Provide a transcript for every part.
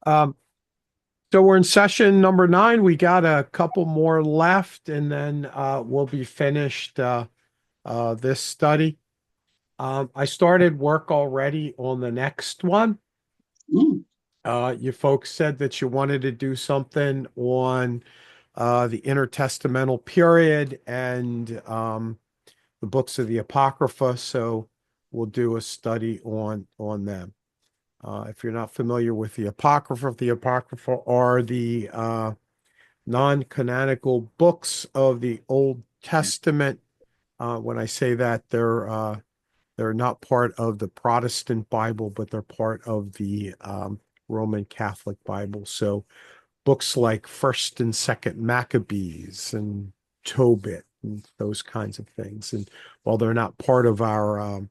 Um, so we're in session number 9. We got a couple more left, and then we'll be finished this study. I started work already on the next one. Mm. You folks said that you wanted to do something on the intertestamental period and the books of the Apocrypha, so we'll do a study on them. If you're not familiar with the Apocrypha are the non-canonical books of the Old Testament. When I say that, they're not part of the Protestant Bible, but they're part of the Roman Catholic Bible. So books like First and Second Maccabees and Tobit and those kinds of things. And while they're not part of our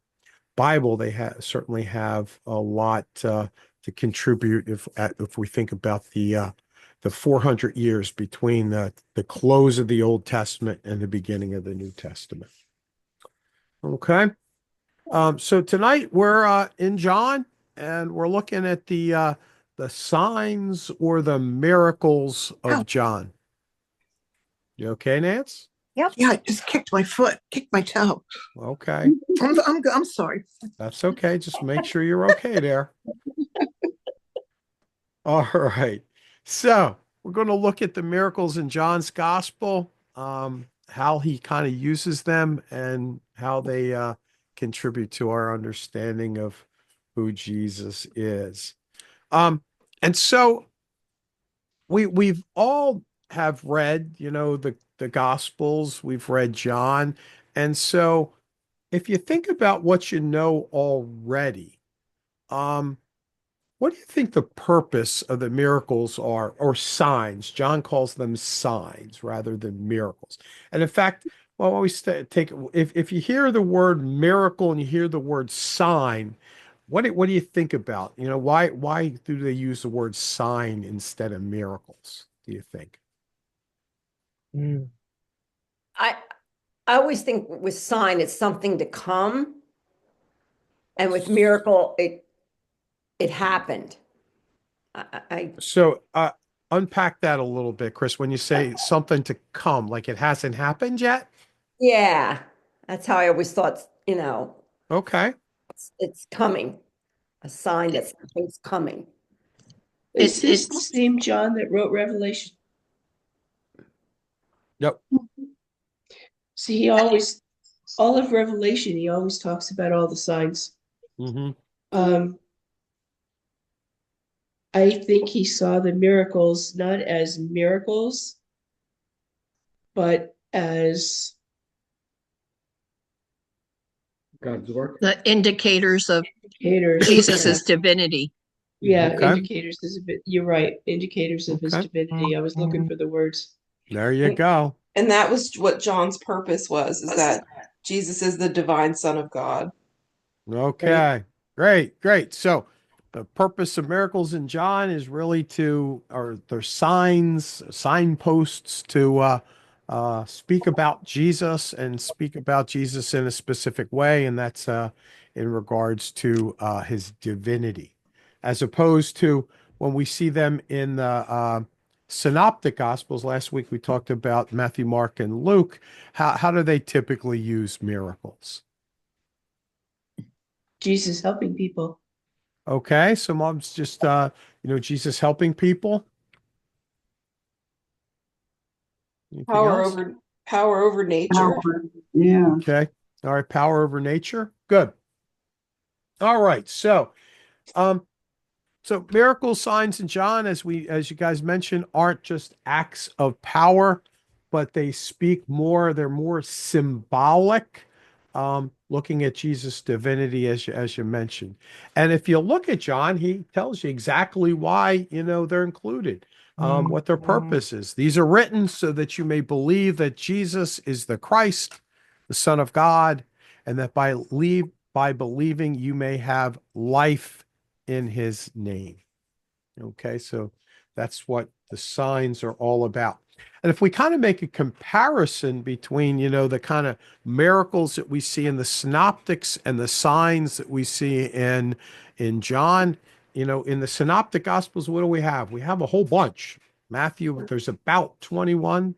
Bible, they certainly have a lot to contribute if we think about the 400 years between the close of the Old Testament and the beginning of the New Testament. Okay. So tonight we're in John, and we're looking at the signs or the miracles of Ow. John. You okay, Nance? Yep. Yeah, I just kicked my foot, kicked my toe. Okay. I'm sorry. That's okay. Just make sure you're okay there. All right. So we're going to look at the miracles in John's gospel, how he kind of uses them and how they contribute to our understanding of who Jesus is. And so we've all have read, the gospels, we've read John. And so if you think about what you know already, um, what do you think the purpose of the miracles are, or signs? John calls them signs rather than miracles. And in fact, well, always take if you hear the word miracle and you hear the word sign, what do you think about? Why do they use the word sign instead of miracles, do you think? I I always think with sign it's something to come, and with miracle it happened. I So unpack that a little bit, Chris, when you say something to come, like it hasn't happened yet. Yeah, that's how I always thought. Okay. It's coming, a sign that something's coming. Is this the same John that wrote Revelation? Yep. See, he always, all of Revelation, he always talks about all the signs. Hmm. Um, I think he saw the miracles not as miracles, but as God's work. The indicators of indicators. Jesus's divinity. Yeah, Okay. indicators is a bit, you're right, indicators of his Okay. divinity. I was looking for the words. There you go. And that was what John's purpose was, is that Jesus is the divine Son of God. Okay. Great. Great. So the purpose of miracles in John is really or they're signs, signposts to speak about Jesus and speak about Jesus in a specific way. And that's in regards to his divinity, as opposed to when we see them in the synoptic gospels. Last week we talked about Matthew, Mark, and Luke. How do they typically use miracles? Jesus helping people. Okay, so mom's just Jesus helping people. Anything Power else? over nature. Yeah. Okay. All right, power over nature. Good. All right. So miracle signs in John, as you guys mentioned, aren't just acts of power, but they speak more, they're more symbolic, looking at Jesus' divinity as you mentioned. And if you look at John, he tells you exactly why, they're included, what their purpose is. These are written so that you may believe that Jesus is the Christ, the Son of God, and that by believing you may have life in his name. Okay, so that's what the signs are all about. And if we kind of make a comparison between, the kind of miracles that we see in the synoptics and the signs that we see in John, in the synoptic gospels, what do we have? We have a whole bunch. Matthew, there's about 21,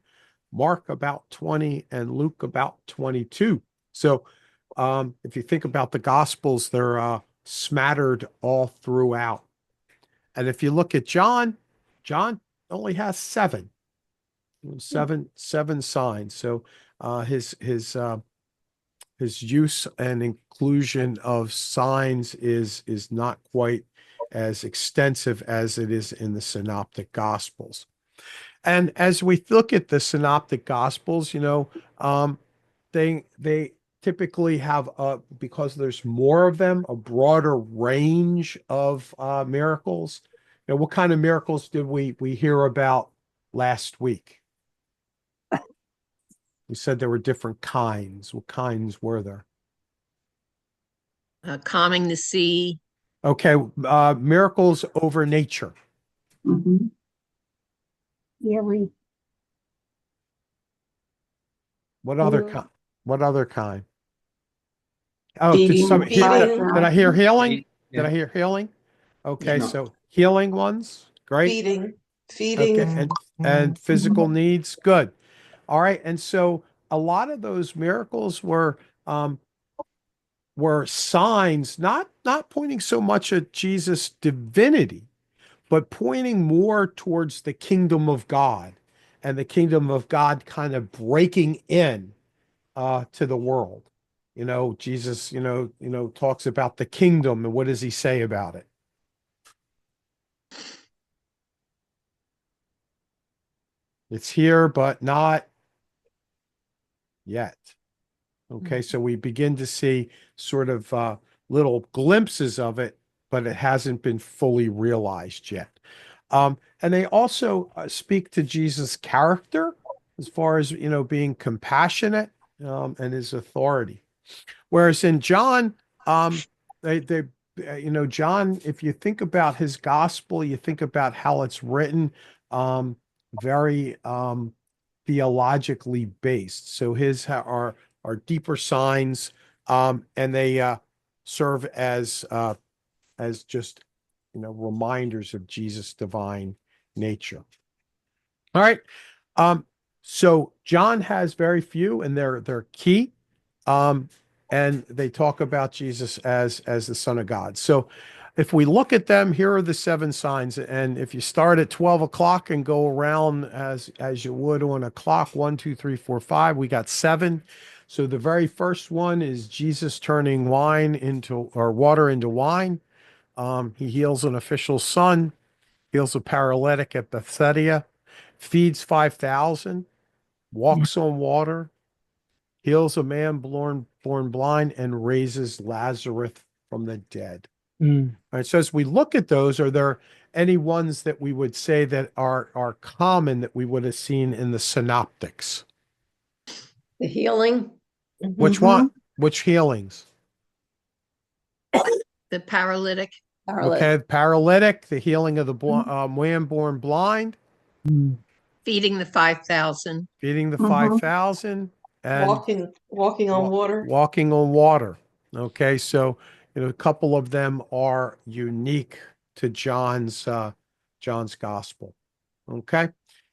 Mark about 20, and Luke about 22. So if you think about the gospels, they're smattered all throughout. And if you look at John, John only has seven signs. So his use and inclusion of signs is not quite as extensive as it is in the synoptic gospels. And as we look at the synoptic gospels, they typically have because there's more of them, a broader range of miracles. What kind of miracles did we hear about last week? We said there were different kinds. What kinds were there? Calming the sea. Okay, miracles over nature. Mhm. Healing. What other Mm. kind? What other kind? Oh, Feeding did I hear healing? Yeah. Did I hear healing? Okay, No. so healing ones, great. Feeding, Okay, and physical needs, good. All right, and so a lot of those miracles were signs, not pointing so much at Jesus' divinity, but pointing more towards the kingdom of God and the kingdom of God kind of breaking in to the world. Jesus, talks about the kingdom, and what does he say about it? It's here, but not yet. Okay, so we begin to see sort of little glimpses of it, but it hasn't been fully realized yet. And they also speak to Jesus' character as far as, being compassionate and his authority. Whereas in John, they John, if you think about his gospel, you think about how it's written, very theologically based. So his are deeper signs, and they serve as just reminders of Jesus' divine nature. All right. So John has very few, and they're key. And they talk about Jesus as the Son of God. So if we look at them, here are the seven signs. And if you start at 12 o'clock and go around as you would on a clock, 1, 2, 3, 4, 5, we got seven. So the very first one is Jesus turning water into wine. He heals an official's son, heals a paralytic at Bethsaida, feeds 5,000, walks on water, heals a man born blind, and raises Lazarus from the dead. All right. So as we look at those, are there any ones that we would say that are common that we would have seen in the synoptics? The healing, Which one? Which healings? The paralytic. paralytic, Okay, paralytic, the healing of the man born blind, Feeding the 5,000. feeding the Mhm. 5,000, and walking on water. walking on water. Okay, so a couple of them are unique to John's gospel. Okay,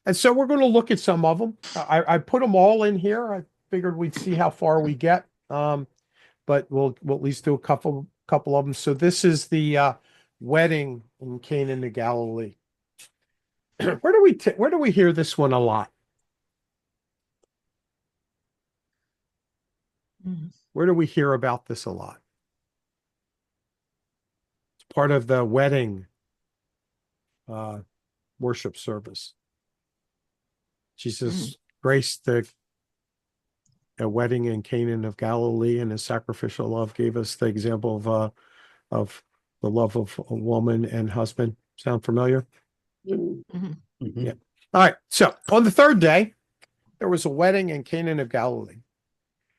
and so we're going to look at some of them. I put them all in here. I figured we'd see how far we get, but we'll at least do a couple of them. So this is the wedding in Cana in Galilee. Where do we hear this one a lot? Where do we hear about this a lot? It's part of the wedding worship service. Jesus graced a wedding in Canaan of Galilee, and his sacrificial love gave us the example of the love of a woman and husband. Sound familiar? Yeah. All right. So on the third day, there was a wedding in Canaan of Galilee,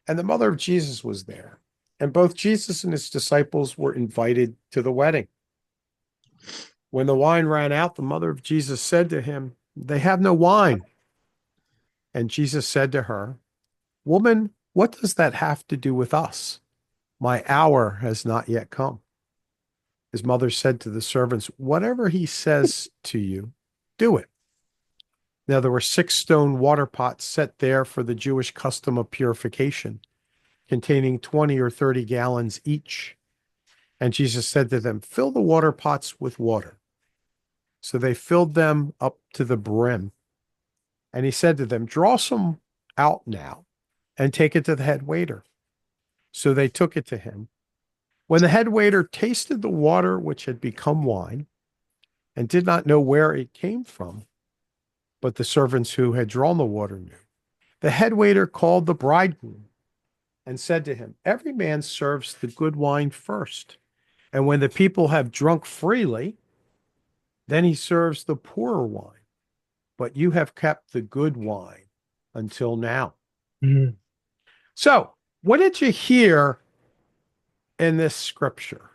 and the mother of Jesus was there. And both Jesus and his disciples were invited to the wedding. When the wine ran out, the mother of Jesus said to him, "They have no wine." And Jesus said to her, "Woman, what does that have to do with us? My hour has not yet come." His mother said to the servants, "Whatever he says to you, do it." Now there were 6 stone water pots set there for the Jewish custom of purification, containing 20 or 30 gallons each. And Jesus said to them, "Fill the water pots with water." So they filled them up to the brim. And he said to them, "Draw some out now and take it to the head waiter." So they took it to him. When the head waiter tasted the water which had become wine and did not know where it came from, but the servants who had drawn the water knew, the head waiter called the bridegroom and said to him, "Every man serves the good wine first, and when the people have drunk freely, then he serves the poorer wine. But you have kept the good wine until now." So, what did you hear in this scripture?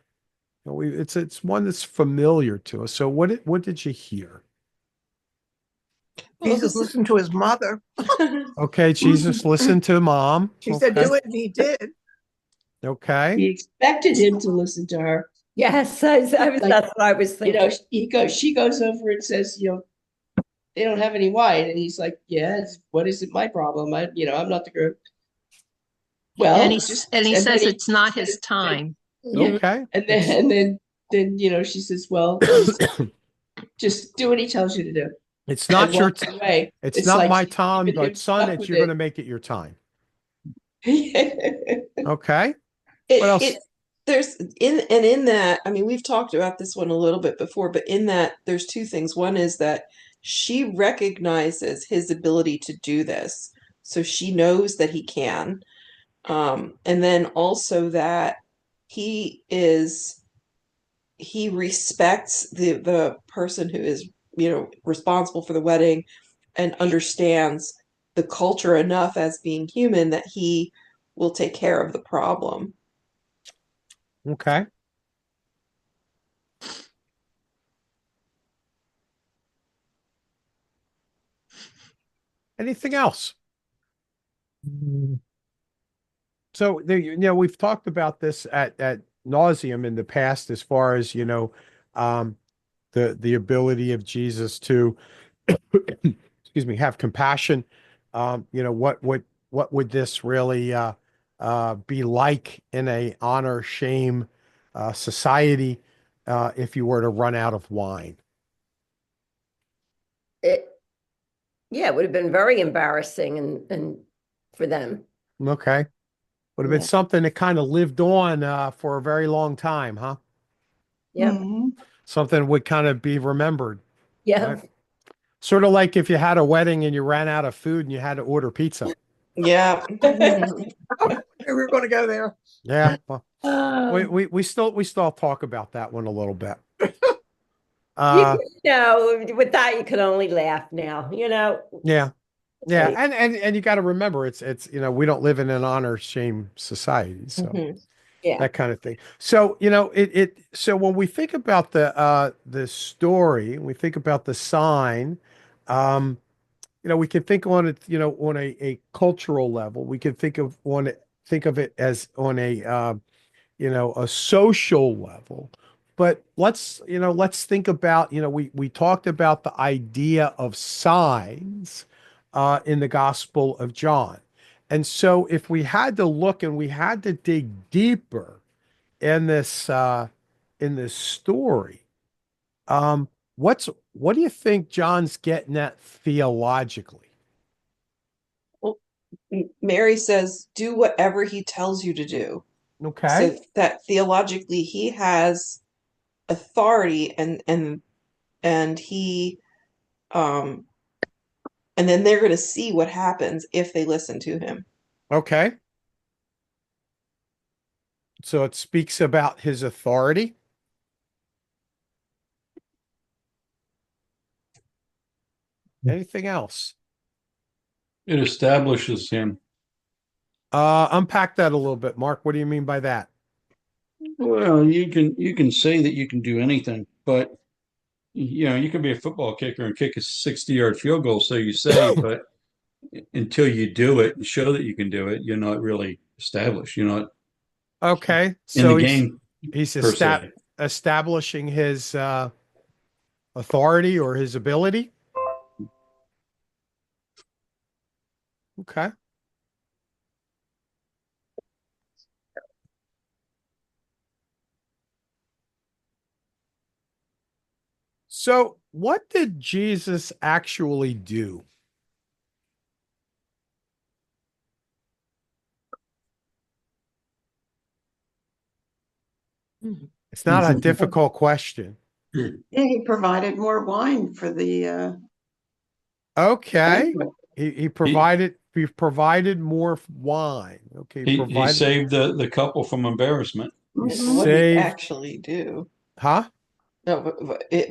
It's one that's familiar to us. So, what did you hear? Well, Jesus listened to his mother. Okay, Jesus listened to mom. She said, Okay. do it, and he did. Okay. He expected him to listen to her. Yes, Like, that's what I was You thinking. know, she goes over and says, they don't have any wine. And he's like, yeah, what is it my problem? I'm not the group. Well, And he says it's not his time. Yeah. Okay. And then she says, well, just do what he tells you to do. It's not And your walks away. it's not like my she's time, keeping him but son, stuck it's with you're it. going to make it your time. It- Okay. What else? In that, I mean, we've talked about this one a little bit before, but in that, there's 2 things. One is that she recognizes his ability to do this, so she knows that he can. And then also that he respects the person who is, responsible for the wedding, and understands the culture enough as being human that he will take care of the problem. Okay. Anything else? So we've talked about this at nauseum in the past, as far as the ability of Jesus to excuse me, have compassion. What would this really be like in a honor shame society if you were to run out of wine? Yeah, it would have been very embarrassing and for them. Okay. Would have been Yeah. something that kind of lived on for a very long time, huh? Yeah. Mhm. Something would kind of be remembered. Yeah. Right. Sort of like if you had a wedding and you ran out of food and you had to order pizza. Yeah. We were going to go there. Yeah. Well, Oh. we still talk about that one a little bit. With that, you could only laugh now, Yeah. Yeah. Right. And you got to remember it's we don't live in an honor shame society. So Mhm. Yeah. that kind of thing. So, so when we think about the story, we think about the sign, we can think on it, on a cultural level. We can think of it as on a a social level. But let's think about, we talked about the idea of signs in the Gospel of John. And so if we had to look and we had to dig deeper in this story, what do you think John's getting at theologically? Mary says, do whatever he tells you to do. Okay. So that theologically he has authority, and he and then they're going to see what happens if they listen to him. Okay. So it speaks about his authority. Anything else? It establishes him. Unpack that a little bit, Mark. What do you mean by that? Well, you can say that you can do anything, but you can be a football kicker and kick a 60-yard field goal, so you say, but until you do it and show that you can do it, you're not really established. You're not Okay. in the game he's per se. establishing his authority or his ability? Okay. So, what did Jesus actually do? It's not a difficult question. Yeah, he provided more wine for the Okay. banquet. He provided more wine. Okay, He provided saved the couple from embarrassment. he Mhm. What did he saved, actually do? huh? No,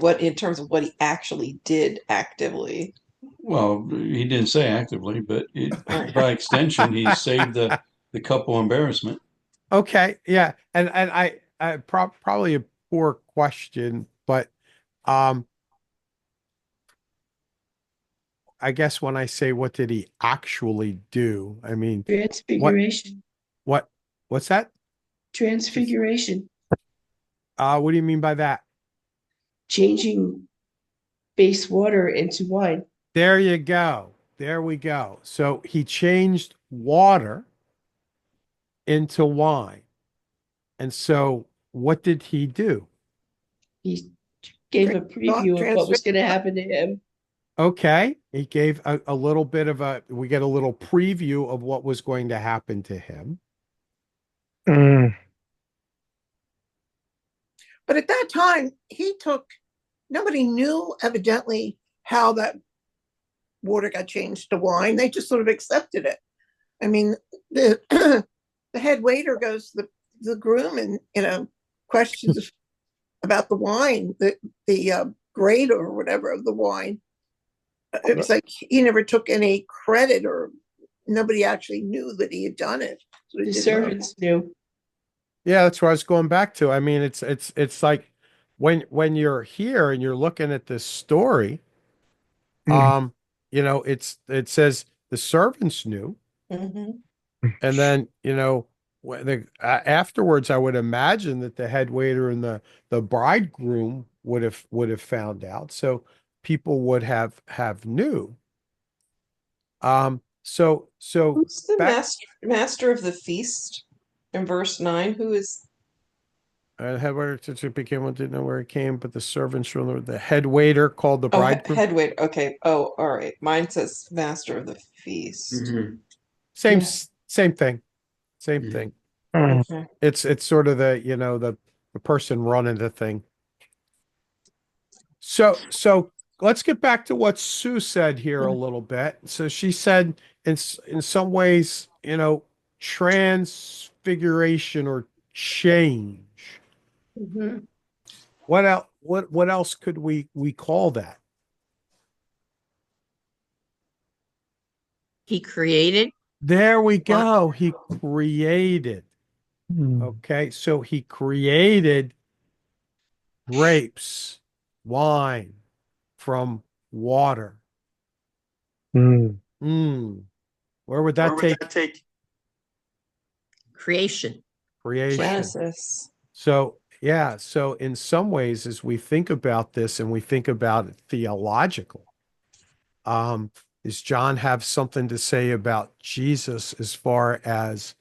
what in terms of what he actually did actively? Well, he didn't say actively, but Oh. by extension, he saved the couple embarrassment. Okay, yeah, and I probably a poor question, but um, I guess when I say what did he actually do, I mean Transfiguration. what what's that? Transfiguration. What do you mean by that? Changing base water into wine. There you go. There we go. So he changed water into wine. And so what did he do? He gave a preview of what was going to happen to him. Okay, he gave a little bit of we get a little preview of what was going to happen to him. But at that time, nobody knew evidently how that water got changed to wine. They just sort of accepted it. I mean, the the head waiter goes to the groom and, questions about the wine, the grade or whatever of the wine. It was like he never took any credit, or nobody actually knew that he had done it. So it The didn't- servants knew. Yeah, that's what I was going back to. I mean, it's like when you're here and you're looking at this story, it says the servants knew, Mhm. and then afterwards, I would imagine that the head waiter and the bridegroom would have found out, so people would have knew. So Who's the back master of the feast in verse 9? Who is head waiter to begin with didn't know where it came, but the servants from the head waiter called the oh bridegroom. head waiter? Okay. Oh, all right. Mine says master of the feast. Same Yeah. same thing, same Mhm. thing. Okay. It's sort of the person running the thing. So let's get back to what Sue said here a little bit. So she said in some ways, transfiguration or change. Mhm. What else? What else could we call that? He created. There we go. He created. Okay, so he created grapes, wine from water. Where would that take Creation. creation? Genesis. So, yeah, so in some ways, as we think about this and we think about it theological, does John have something to say about Jesus as far as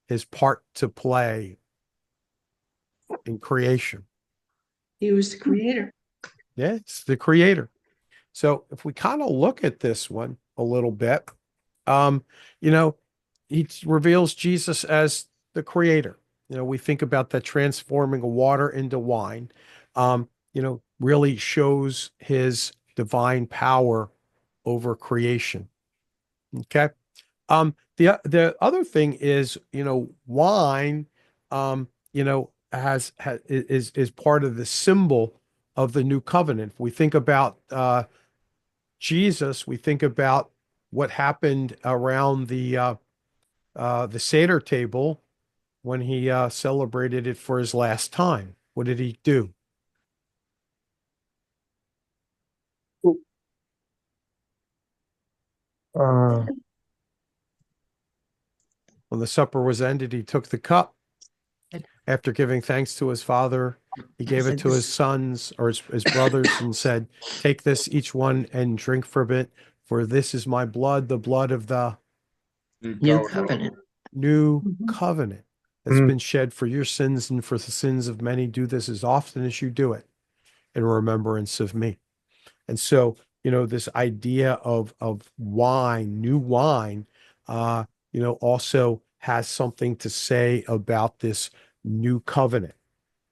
his part to play in creation? He was the creator. Yeah, it's the creator. So if we kind of look at this one a little bit, um, you know, he reveals Jesus as the creator. We think about that transforming water into wine, really shows his divine power over creation. Okay. The other thing is, wine, is part of the symbol of the new covenant. If we think about Jesus, we think about what happened around the Seder table when he celebrated it for his last time. What did he do? When the supper was ended, he took the cup after giving thanks to his father, he gave it to his sons or his brothers and said, take this, each one, and drink from it, for this is my blood, the blood of the New covenant. new Mhm. covenant that's been shed for your sins and for the sins of many. Do this as often as you do it in remembrance of me. And so, this idea of wine, new wine, also has something to say about this new covenant,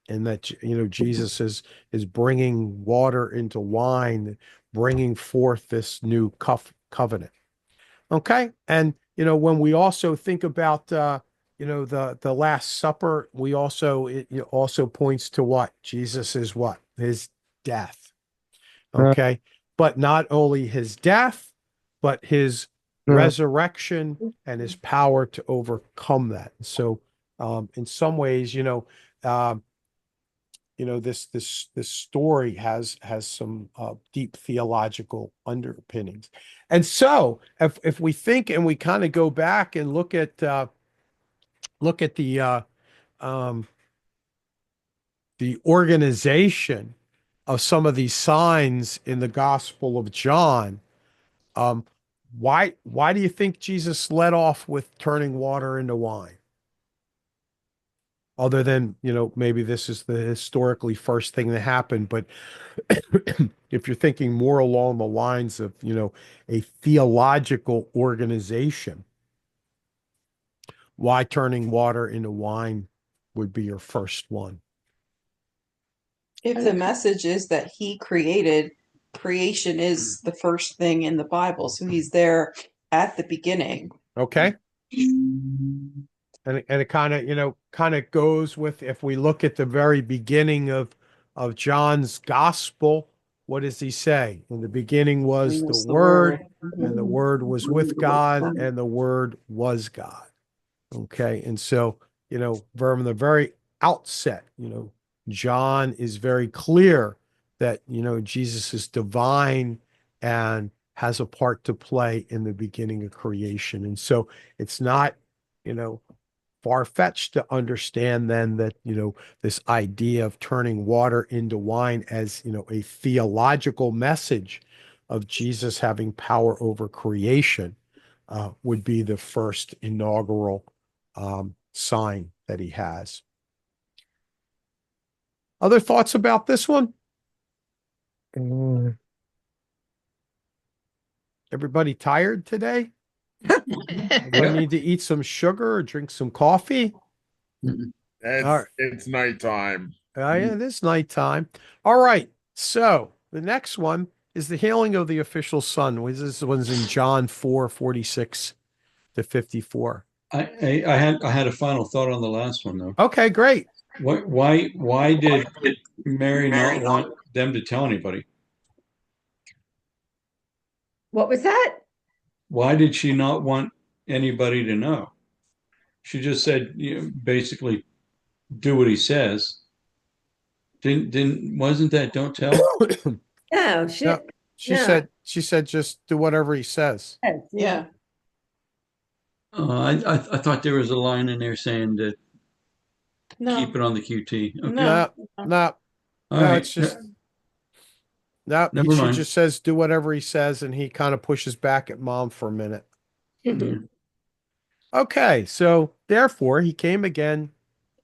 and that, Jesus is bringing water into wine, bringing forth this new covenant. Okay. And, when we also think about, the Last Supper, we also, it also points to what? Jesus is what? His death. Okay. But not only his death, but his resurrection and his power to overcome that. So, in some ways, um, this story has some deep theological underpinnings. And so if we think and we kind of go back and look at um, the organization of some of these signs in the Gospel of John, um, why do you think Jesus led off with turning water into wine? Other than, maybe this is the historically first thing that happened, but if you're thinking more along the lines of, a theological organization, why turning water into wine would be your first one? If the message is that he created, creation is the first thing in the Bible, so he's there at the beginning. Okay. And it kind of goes with, if we look at the very beginning of John's gospel, what does he say? In the beginning was the Word, and the Word was with God, and the Word was God. Okay. And so, from the very outset, John is very clear that, Jesus is divine and has a part to play in the beginning of creation. And so it's not, far-fetched to understand then that, this idea of turning water into wine as, a theological message of Jesus having power over creation, would be the first inaugural sign that he has. Other thoughts about this one? Everybody tired today? I need to eat some sugar or drink some coffee? All right. It's nighttime. Yeah, it is nighttime. All right. So the next one is the healing of the official son. This one's in John 4:46 to 54. I had a final thought on the last one though. Okay, great. Why did Mary not want them to tell anybody? What was that? Why did she not want anybody to know? She just said, basically, do what he says. Wasn't that don't tell? No, No, she no. said just do whatever he says. Yeah. I thought there was a line in there saying to No. keep it on the QT. Okay. No. No, All right. it's just no. Never She mind. just says do whatever he says, and he kind of pushes back at mom for a minute. Yeah. Okay, so therefore he came again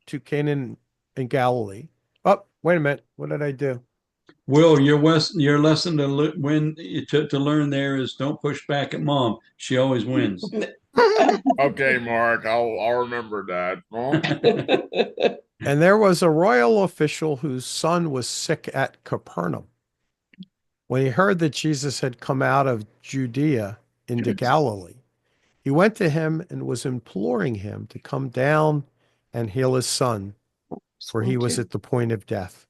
to Canaan in Galilee. Oh, wait a minute. What did I do? Will, your lesson to learn there is don't push back at mom. She always wins. Okay, Mark, I'll remember that. Well, And there was a royal official whose son was sick at Capernaum. When he heard that Jesus had come out of Judea into Galilee, he went to him and was imploring him to come down and heal his son, for he was at the point of death.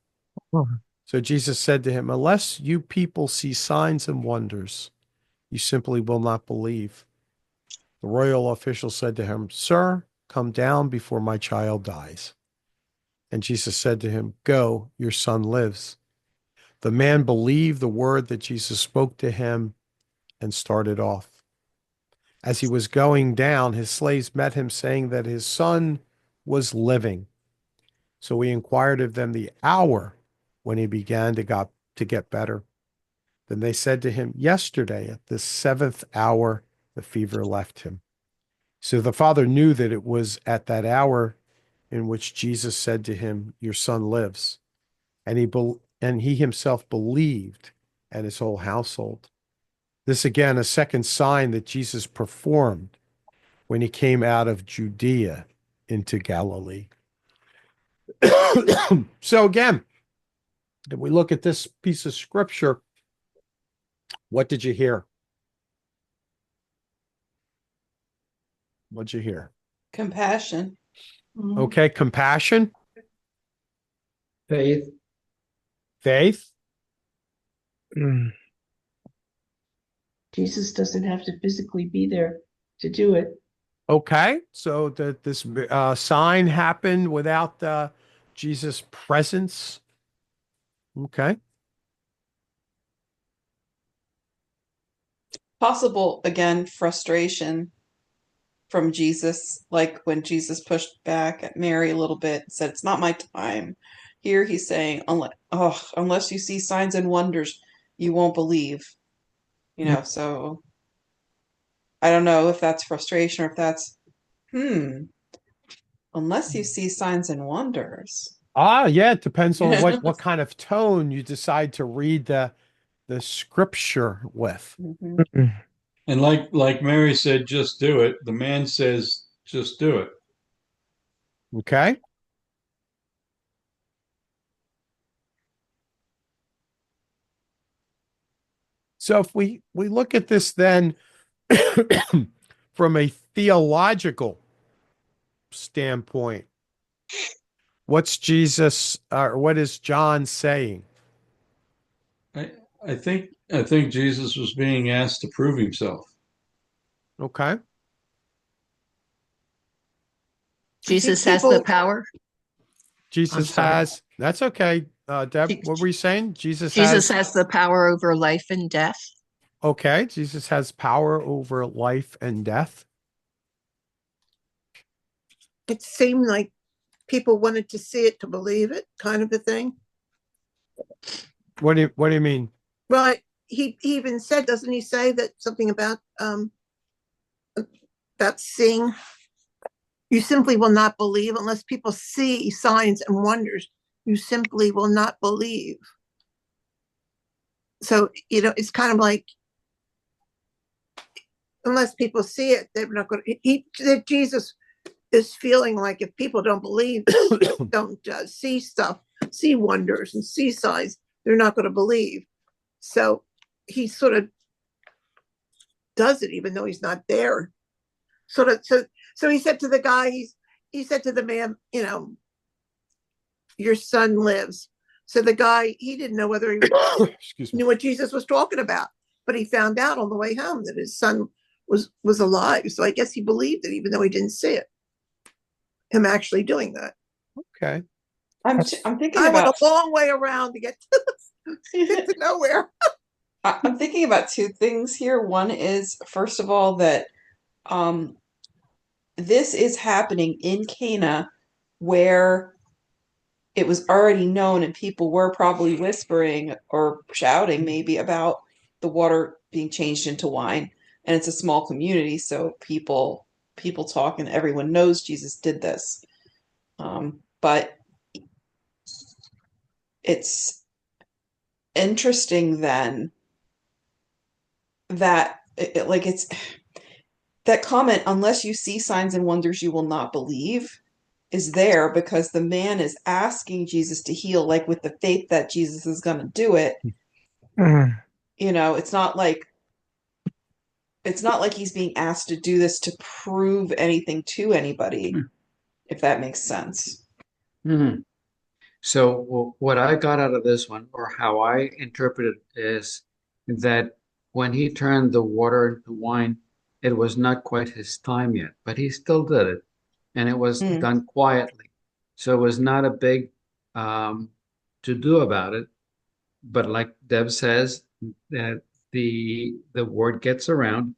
So Jesus said to him, unless you people see signs and wonders, you simply will not believe. The royal official said to him, Sir, come down before my child dies. And Jesus said to him, Go, your son lives. The man believed the word that Jesus spoke to him and started off. As he was going down, his slaves met him, saying that his son was living. So he inquired of them the hour when he began to get better. Then they said to him, yesterday at the seventh hour, the fever left him. So the father knew that it was at that hour in which Jesus said to him, your son lives. And he himself believed, and his whole household. This again, a second sign that Jesus performed when he came out of Judea into Galilee. So again, if we look at this piece of scripture, what did you hear? What'd you hear? Compassion. Okay, compassion, Faith. faith. Jesus doesn't have to physically be there to do it. Okay, so that this sign happened without Jesus' presence. Okay. Possible, again, frustration from Jesus, like when Jesus pushed back at Mary a little bit and said, it's not my time. Here he's saying, unless you see signs and wonders, you won't believe. So I don't know if that's frustration or if that's, unless you see signs and wonders. Yeah, it depends on what kind of tone you decide to read the scripture with. Mhm. And like Mary said, just do it. The man says, just do it. Okay. So if we look at this then from a theological standpoint, what's Jesus or what is John saying? I think Jesus was being asked to prove himself. Okay. Jesus has the power. Jesus sorry. has, that's okay. Deb, Je- what were you saying? Jesus Jesus has, has the power over life and death. okay. Jesus has power over life and death. It seemed like people wanted to see it to believe it, kind of a thing. What do you mean? Well, he even said, doesn't he say that something about seeing? You simply will not believe unless people see signs and wonders. You simply will not believe. So, it's kind of like, unless people see it, they're not going to. Jesus is feeling like if people don't believe, don't see stuff, see wonders and see signs, they're not going to believe. So he sort of does it even though he's not there. So he said to the guy, he said to the man, your son lives. So the guy, he didn't know whether he knew what Jesus was talking about, but he found out on the way home that his son was alive. So I guess he believed it, even though he didn't see it. Him actually doing that. Okay. I'm thinking I went about a long way around to get to nowhere. I'm thinking about two things here. One is, first of all, that this is happening in Cana, where it was already known and people were probably whispering or shouting maybe about the water being changed into wine. And it's a small community, so people talk and everyone knows Jesus did this. But it's interesting then that it's that comment, unless you see signs and wonders, you will not believe, is there because the man is asking Jesus to heal, like with the faith that Jesus is going to do it. It's not like he's being asked to do this to prove anything to anybody, if that makes sense. Mhm. So what I got out of this one, or how I interpret it, is that when he turned the water into wine, it was not quite his time yet, but he still did it, and it was done quietly. So it was not a big to do about it. But like Deb says, that the word gets around,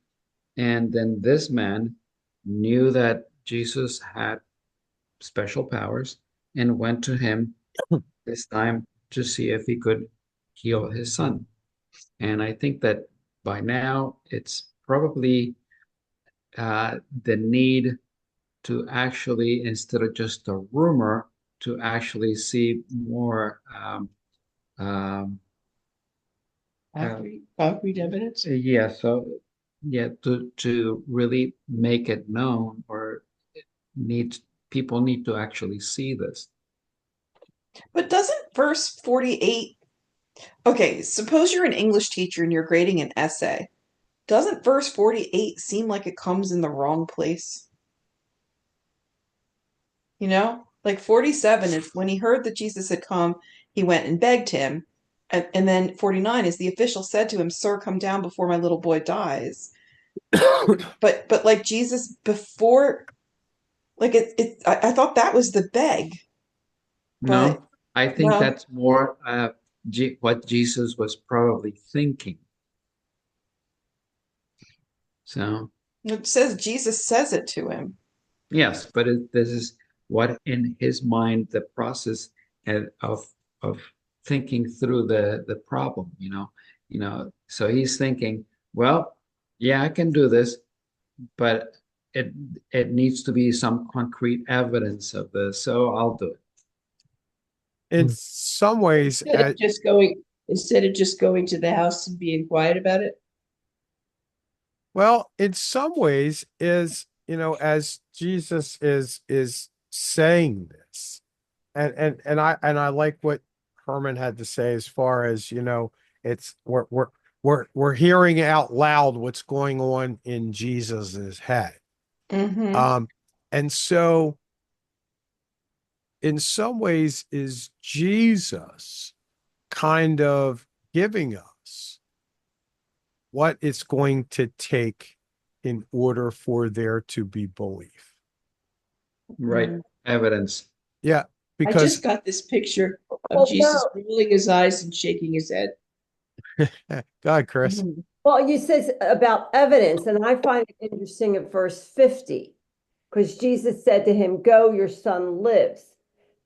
and then this man knew that Jesus had special powers, and went to him this time to see if he could heal his son. And I think that by now it's probably the need to actually, instead of just a rumor, to actually see more Concrete evidence. yeah, so yeah, to really make it known, or people need to actually see this. But doesn't verse 48, okay, suppose you're an English teacher and you're grading an essay. Doesn't verse 48 seem like it comes in the wrong place? You know, like 47 is when he heard that Jesus had come, he went and begged him. And then 49 is the official said to him, "Sir, come down before my little boy dies." But like Jesus before, like I thought that was the beg, but No, I think no, that's more what Jesus was probably thinking. So it says Jesus says it to him. yes, but this is what in his mind the process of thinking through the problem, So he's thinking, well, yeah, I can do this, but it needs to be some concrete evidence of this, so I'll do it. In some ways, Instead of just going to the house and being quiet about it. well, in some ways is, as Jesus is saying this, and I like what Herman had to say as far as, it's we're hearing out loud what's going on in Jesus's head. Mm-hmm. And so in some ways is Jesus kind of giving us what it's going to take in order for there to be belief. Right. Evidence. Yeah, I because just got this picture Well, of Jesus no. rolling his eyes and shaking his head. go ahead, Chris. Mm-hmm. Well, you said about evidence, and I find it interesting at verse 50, because Jesus said to him, "Go, your son lives."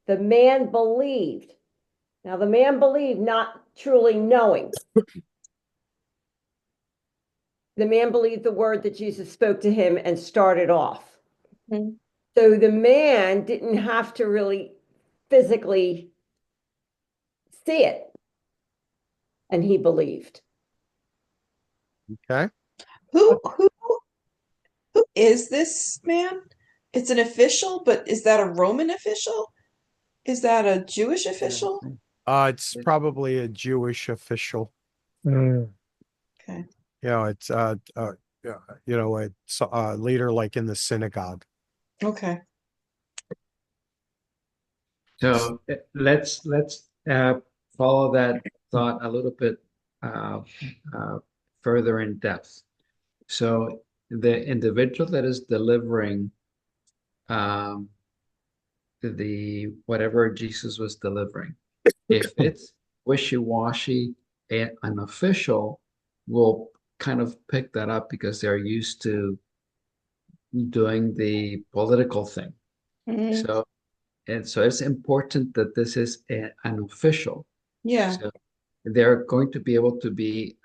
The man believed. Now, the man believed, not truly knowing. The man believed the word that Jesus spoke to him and started off. Mhm. So the man didn't have to really physically see it, and he believed. Okay. Who is this man? It's an official, but is that a Roman official? Is that a Jewish official? It's probably a Jewish official. Okay. It's it's a leader like in the synagogue. Okay. So let's follow that thought a little bit further in depth. So the individual that is delivering the whatever Jesus was delivering, if it's wishy-washy, an official will kind of pick that up because they're used to doing the political thing. Mhm. So it's important that this is an official. Yeah. So they're going to be able to be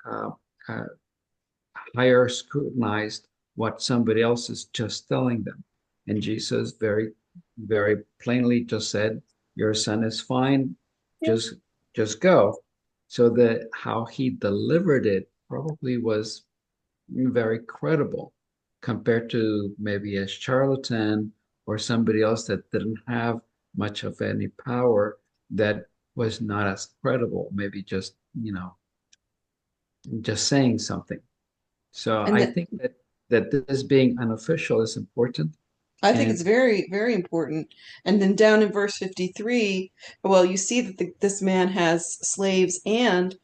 higher scrutinized what somebody else is just telling them. And Jesus very, very plainly just said, "Your son is fine. Just go." So that how he delivered it probably was very credible compared to maybe a charlatan or somebody else that didn't have much of any power, that was not as credible, maybe just saying something. So And I think that this being unofficial is important. I think And it's very, very important. And then down in verse 53, well, you see that this man has slaves, and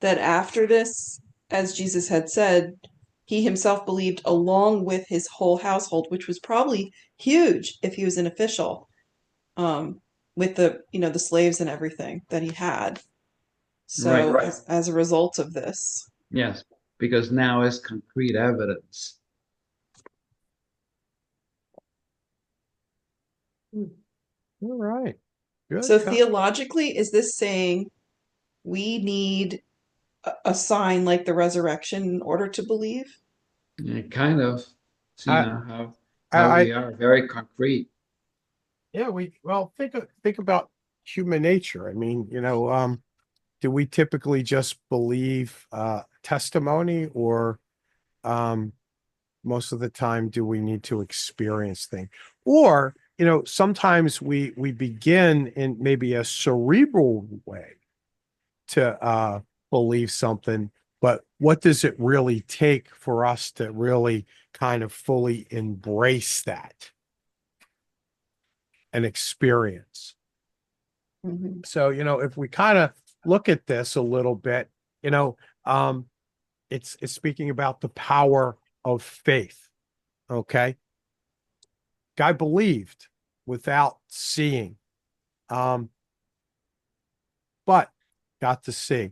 that after this, as Jesus had said, he himself believed along with his whole household, which was probably huge if he was an official, with the slaves and everything that he had. So right, as a result of this. yes, because now is concrete evidence. All right. Good. So theologically, is this saying we need a sign like the resurrection in order to believe? Yeah, kind of. So, I, how I, we are very concrete. yeah, think about human nature. I mean, do we typically just believe testimony, or most of the time do we need to experience things? Or, sometimes we begin in maybe a cerebral way to believe something, but what does it really take for us to really kind of fully embrace that and experience? Mhm. So, if we kind of look at this a little bit, um, it's speaking about the power of faith. Okay. Guy believed without seeing, but got to see.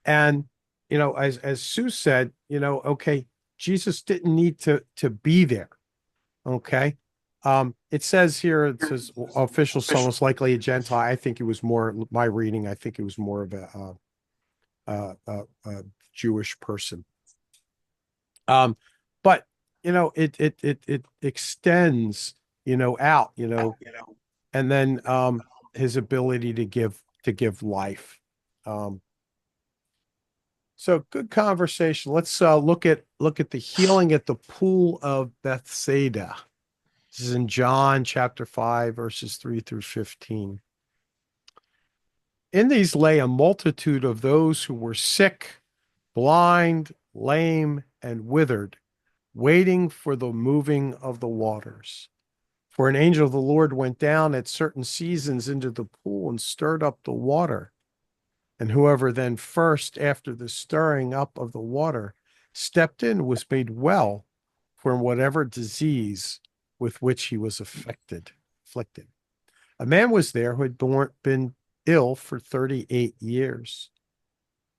And, as Sue said, okay, Jesus didn't need to be there. Okay. It says here, it says official son was likely a Gentile. I think it was more my reading. I think it was more of a Jewish person. But it extends, out, and then his ability to give life. So good conversation. Let's look at the healing at the pool of Bethsaida. This is in John chapter 5, verses 3 through 15. In these lay a multitude of those who were sick, blind, lame, and withered, waiting for the moving of the waters. For an angel of the Lord went down at certain seasons into the pool and stirred up the water. And whoever then first, after the stirring up of the water, stepped in was made well from whatever disease with which he was afflicted. A man was there who had been ill for 38 years.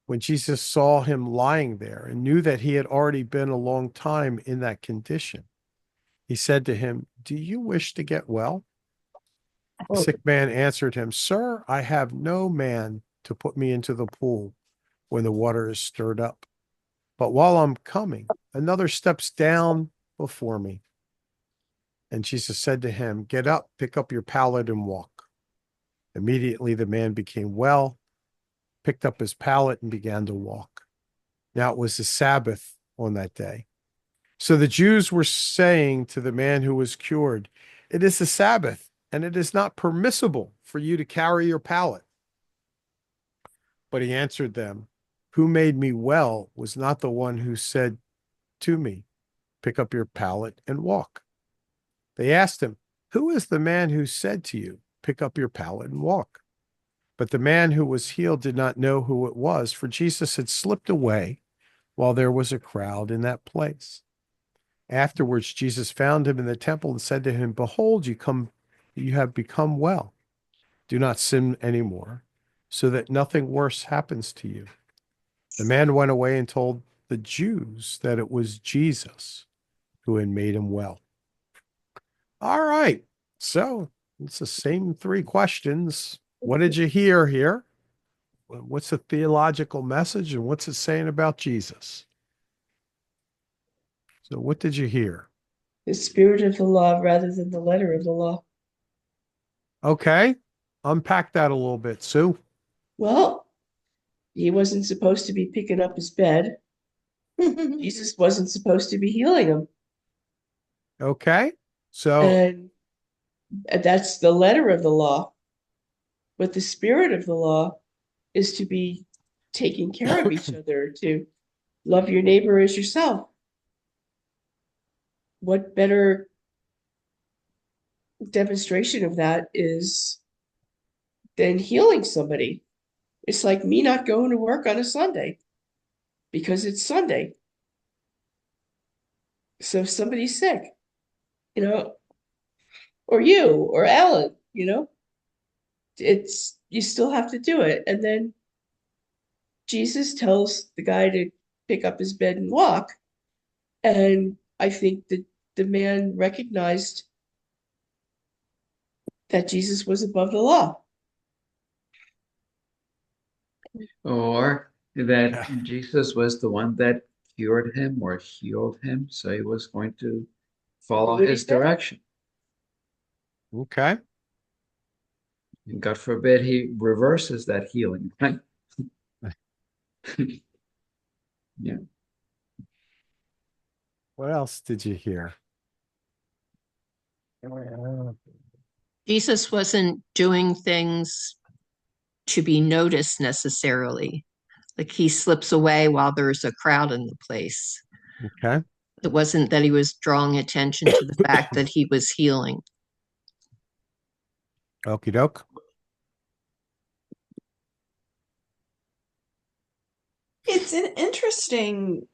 When Jesus saw him lying there and knew that he had already been a long time in that condition, he said to him, "Do you wish to get well?" The sick man answered him, "Sir, I have no man to put me into the pool when the water is stirred up. But while I'm coming, another steps down before me." And Jesus said to him, "Get up, pick up your pallet and walk." Immediately the man became well, picked up his pallet and began to walk. Now it was the Sabbath on that day. So the Jews were saying to the man who was cured, "It is the Sabbath, and it is not permissible for you to carry your pallet." But he answered them, "Who made me well was not the one who said to me, 'Pick up your pallet and walk.'" They asked him, "Who is the man who said to you, 'Pick up your pallet and walk'?" But the man who was healed did not know who it was, for Jesus had slipped away while there was a crowd in that place. Afterwards, Jesus found him in the temple and said to him, "Behold, you have become well. Do not sin anymore, so that nothing worse happens to you." The man went away and told the Jews that it was Jesus who had made him well. All right. So it's the same three questions. What did you hear here? What's the theological message, and what's it saying about Jesus? So what did you hear? The spirit of the law rather than the letter of the law. Okay. Unpack that a little bit, Sue. Well, he wasn't supposed to be picking up his bed. Jesus wasn't supposed to be healing him. Okay. So, And that's the letter of the law. But the spirit of the law is to be taking care of each other, to love your neighbor as yourself. What better demonstration of that is than healing somebody? It's like me not going to work on a Sunday because it's Sunday. So if somebody's sick, or you or Alan, you still have to do it. And then Jesus tells the guy to pick up his bed and walk. And I think that the man recognized that Jesus was above the law. Or that Jesus was the one that cured him or healed him, so he was going to follow What he his said. direction. Okay. And God forbid he reverses that healing, right? Yeah. What else did you hear? Jesus wasn't doing things to be noticed necessarily. Like he slips away while there's a crowd in the place. Okay. It wasn't that he was drawing attention to the fact that he was healing. Okie doke. It's an interesting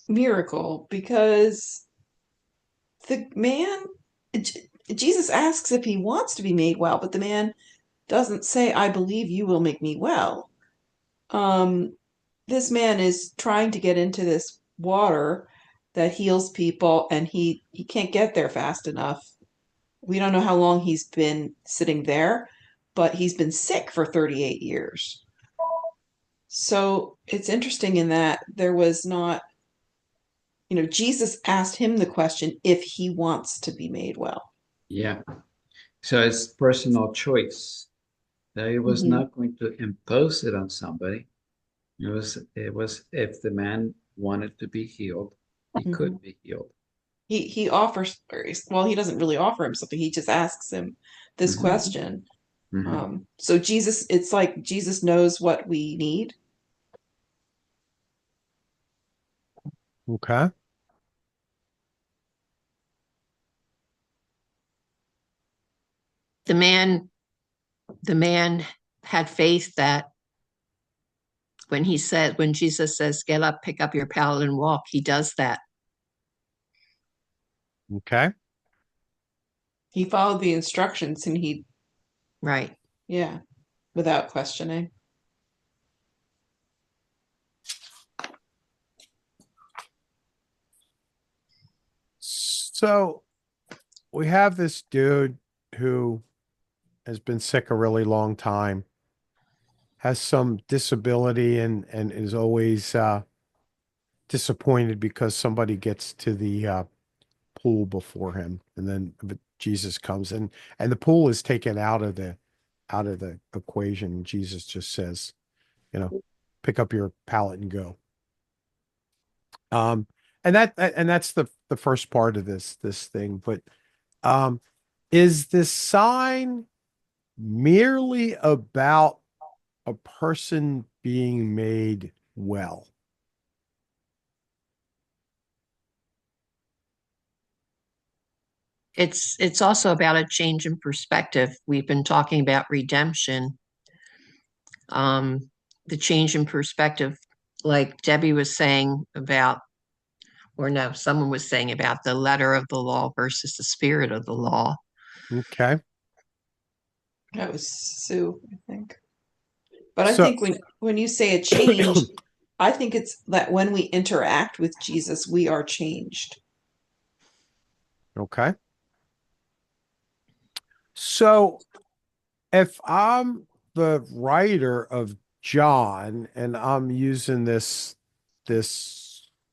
miracle because the man, Jesus asks if he wants to be made well, but the man doesn't say, I believe you will make me well. This man is trying to get into this water that heals people, and he can't get there fast enough. We don't know how long he's been sitting there, but he's been sick for 38 years. So it's interesting in that there was not, Jesus asked him the question if he wants to be made well. Yeah. So it's personal choice. That he was Mhm. not going to impose it on somebody. It was if the man wanted to be healed, he could be healed. He offers, well, he doesn't really offer him something. He just asks him this Mhm. question. Mhm. So Jesus, it's like Jesus knows what we need. Okay. The man had faith that when Jesus says, get up, pick up your pallet and walk, he does that. Okay. He followed the instructions and Right. yeah, without questioning. So we have this dude who has been sick a really long time, has some disability and is always disappointed because somebody gets to the pool before him, and then Jesus comes and the pool is taken out of the equation. Jesus just says, pick up your pallet and go. And that's the first part of this thing. But is this sign merely about a person being made well? It's also about a change in perspective. We've been talking about redemption. The change in perspective, like Debbie was saying about, or no, someone was saying about the letter of the law versus the spirit of the law. Okay. That was Sue, I think. But I So- think when you say a change, I think it's that when we interact with Jesus, we are changed. Okay. So if I'm the writer of John and I'm using this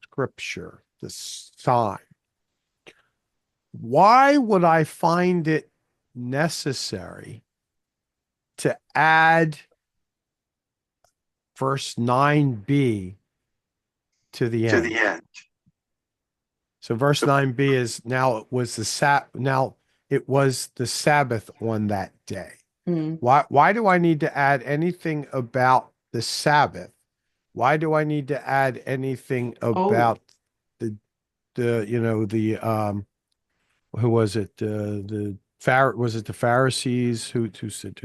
scripture, this sign, why would I find it necessary to add verse 9b to the end? So verse 9b is now it was the Sabbath on that day. Why do I need to add anything about the Sabbath? Why do I need to add anything about the who was it? Was it the Pharisees who said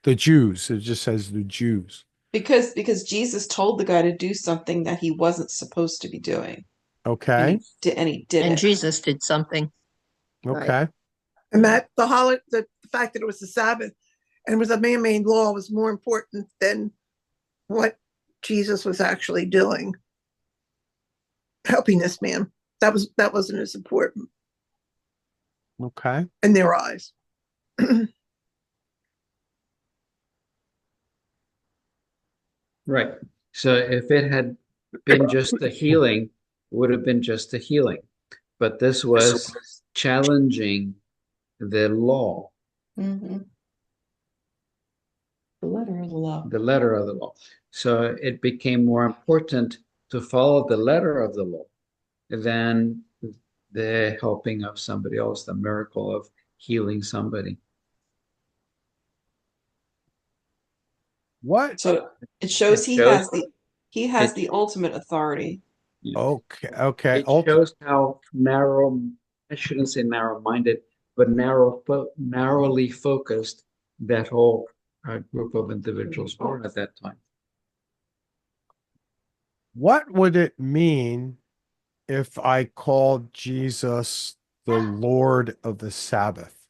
the Jews? It just says the Jews. Because Jesus told the guy to do something that he wasn't supposed to be doing. Okay. And he did And it. Jesus did something. Okay. And that the fact that it was the Sabbath and it was a man-made law was more important than what Jesus was actually doing, helping this man. That wasn't as important Okay. in their eyes. Right. So if it had been just a healing, it would have been just a healing. But this was challenging the law, Mm-hmm. The letter of the law. the letter of the law. So it became more important to follow the letter of the law than the helping of somebody else, the miracle of healing somebody. What? So it shows It shows he has it, the ultimate authority. Okay. Okay. it shows how narrow, I shouldn't say narrow-minded, but narrowly focused that whole group of individuals were at that time. What would it mean if I called Jesus the Lord of the Sabbath?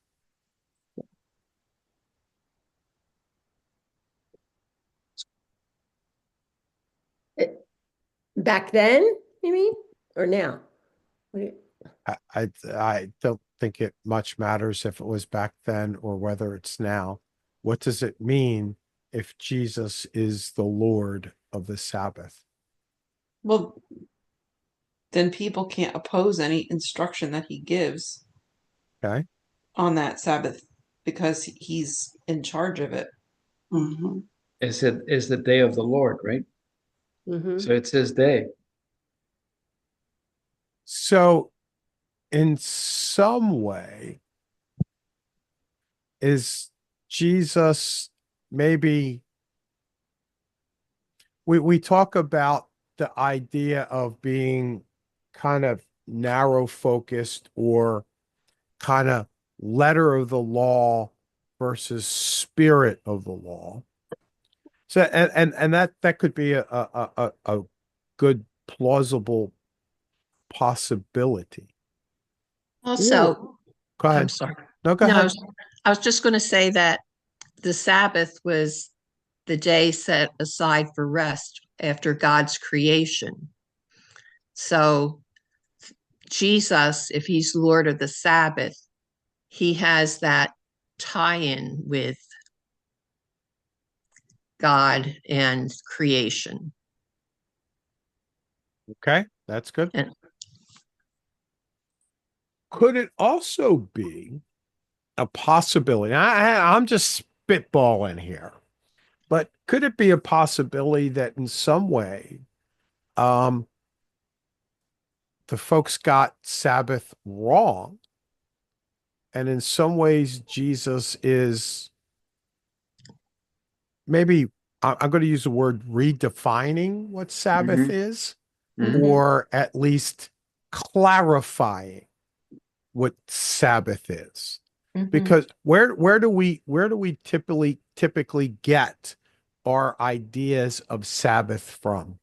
Back then, you mean? Or now? What do you- I don't think it much matters if it was back then or whether it's now. What does it mean if Jesus is the Lord of the Sabbath? Well, then people can't oppose any instruction that he gives Okay. on that Sabbath because he's in charge of it. Mhm. Is the day of the Lord, right? Mhm. So it's his day. So, in some way, is Jesus maybe we talk about the idea of being kind of narrow focused or kind of letter of the law versus spirit of the law. So and that could be a good plausible possibility. Also, Go I'm ahead. sorry. No, go No, ahead. I was just going to say that the Sabbath was the day set aside for rest after God's creation. So, Jesus, if he's Lord of the Sabbath, he has that tie in with God and creation. Okay, that's good. And Could it also be a possibility? I'm just spitballing here, but could it be a possibility that in some way, um, the folks got Sabbath wrong, and in some ways, Jesus is maybe I'm going to use the word redefining what Sabbath Mhm. is, Mhm. or at least clarifying what Sabbath is. Mhm. Because where do we typically get our ideas of Sabbath from?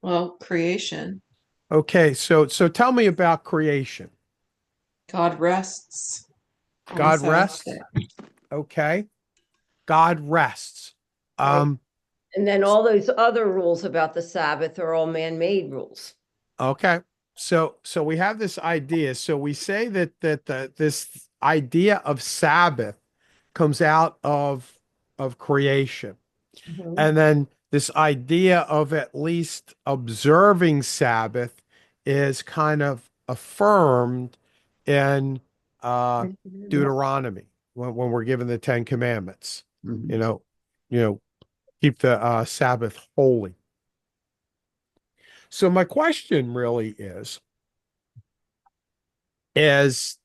Well, creation. Okay, so tell me about creation. God rests on the God seventh rests. day. Okay. God rests. Right. Um, And then all those other rules about the Sabbath are all man-made rules. okay. So we have this idea. So we say that this idea of Sabbath comes out of creation. Mhm. And then this idea of at least observing Sabbath is kind of affirmed in Deuteronomy when we're given the Ten Commandments. Mhm. You know, you know, keep the Sabbath holy. So my question really is is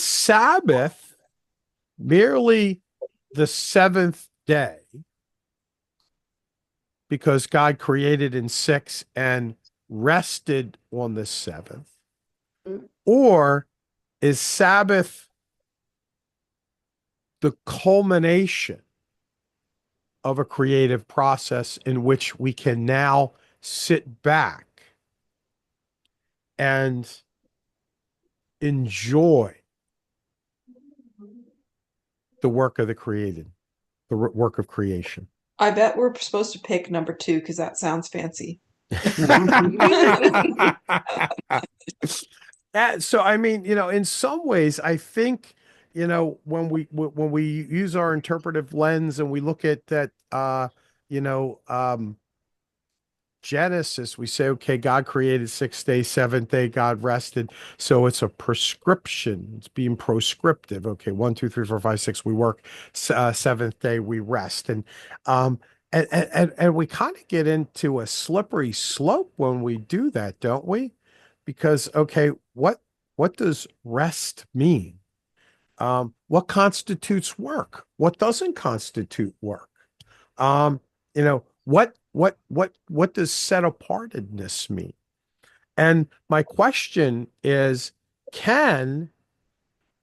Sabbath merely the seventh day because God created in six and rested on the seventh? Mm. Or is Sabbath the culmination of a creative process in which we can now sit back and enjoy the work of the created, the work of creation? I bet we're supposed to pick number 2 because that sounds fancy. So I mean, in some ways, I think, when we use our interpretive lens and we look at that you know, Genesis, we say, okay, God created 6 days, seventh day, God rested. So it's a prescription. It's being prescriptive. Okay, 1, 2, 3, 4, 5, 6, we work. Seventh day, we rest. Um, and we kind of get into a slippery slope when we do that, don't we? Because, okay, what does rest mean? What constitutes work? What doesn't constitute work? Um, what does set apartedness mean? And my question is, can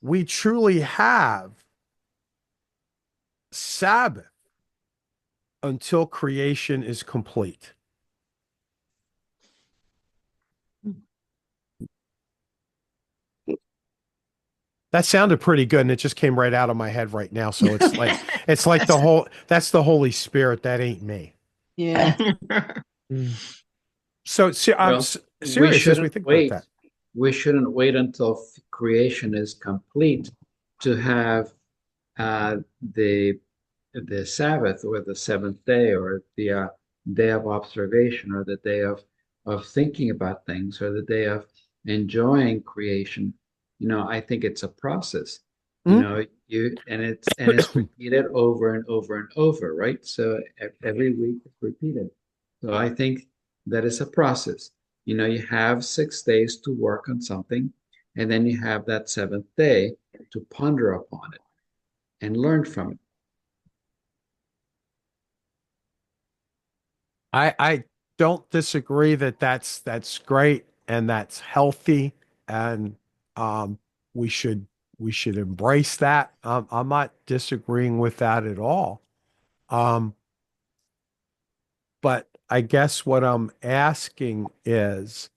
we truly have Sabbath until creation is complete? That sounded pretty good, and it just came right out of my head right now. So it's like that's the Holy Spirit. That ain't me. Yeah. So I'm Well, serious as we think about that. We shouldn't wait until creation is complete to have the Sabbath or the seventh day or the day of observation or the day of thinking about things or the day of enjoying creation. I think it's a process. It's repeated over and over and over, right? So every week it's repeated. So I think that is a process. You have 6 days to work on something, and then you have that seventh day to ponder upon it and learn from it. I don't disagree that that's great and that's healthy, and um we should embrace that. I'm not disagreeing with that at all. Um but I guess what I'm asking is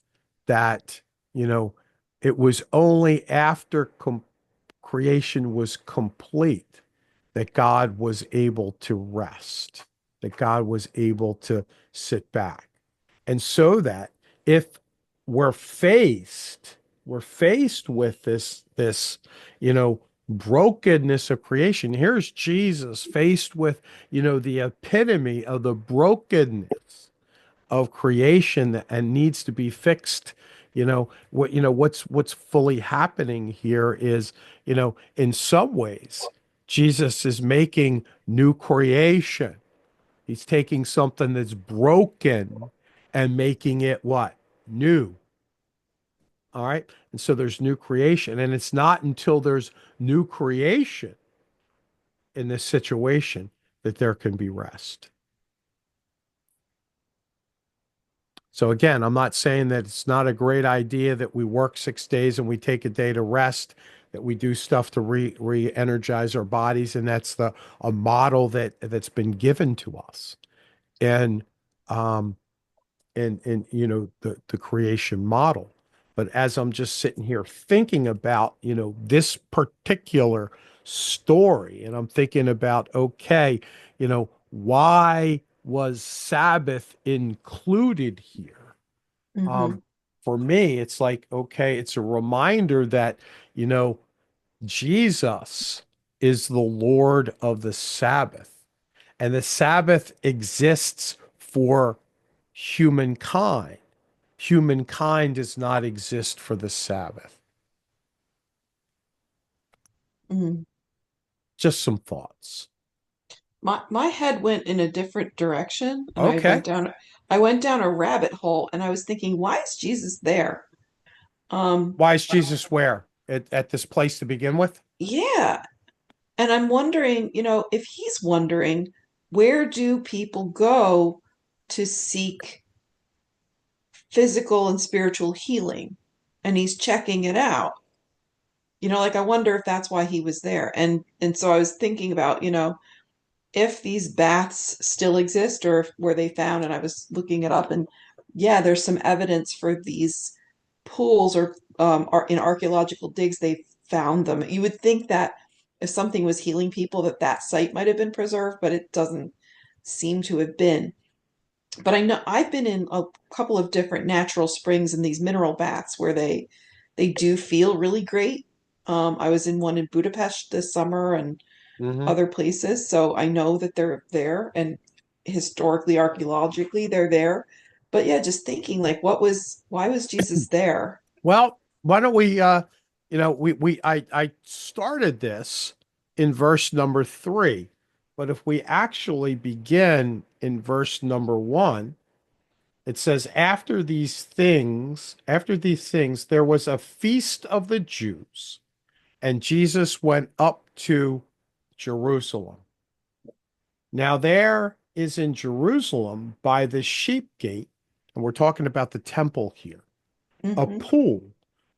that, you know, it was only after creation was complete that God was able to rest, that God was able to sit back. And so that if we're faced with this, brokenness of creation. Here's Jesus faced with, the epitome of the brokenness of creation and needs to be fixed. What's fully happening here is, in some ways, Jesus is making new creation. He's taking something that's broken and making it what? New. All right. And so there's new creation. And it's not until there's new creation in this situation that there can be rest. So again, I'm not saying that it's not a great idea that we work 6 days and we take a day to rest, that we do stuff to re-energize our bodies, and that's a model that's been given to us. And the creation model. But as I'm just sitting here thinking about, this particular story, and I'm thinking about, okay, why was Sabbath included here? For me, it's like, okay, it's a reminder that, Jesus is the Lord of the Sabbath, and the Sabbath exists for humankind. Humankind does not exist for the Sabbath. Just some thoughts. My head went in a different direction, and Okay. I went down a rabbit hole, and I was thinking, why is Jesus there? Why is Jesus where? At this place to begin with? Yeah. And I'm wondering, if he's wondering, where do people go to seek physical and spiritual healing? And he's checking it out. I wonder if that's why he was there. And so I was thinking about, if these baths still exist or if were they found, and I was looking it up, and yeah, there's some evidence for these pools or in archaeological digs they found them. You would think that if something was healing people that site might have been preserved, but it doesn't seem to have been. But I know I've been in a couple of different natural springs and these mineral baths where they do feel really great. I was in one in Budapest this summer and other places, so I know that they're there, and historically, archaeologically, they're there. But yeah, just thinking like, why was Jesus there? Well, why don't we I started this in verse number 3, but if we actually begin in verse number 1, it says, after these things, there was a feast of the Jews, and Jesus went up to Jerusalem. Now there is in Jerusalem by the sheep gate, and we're talking about the temple here, a Hmm. pool,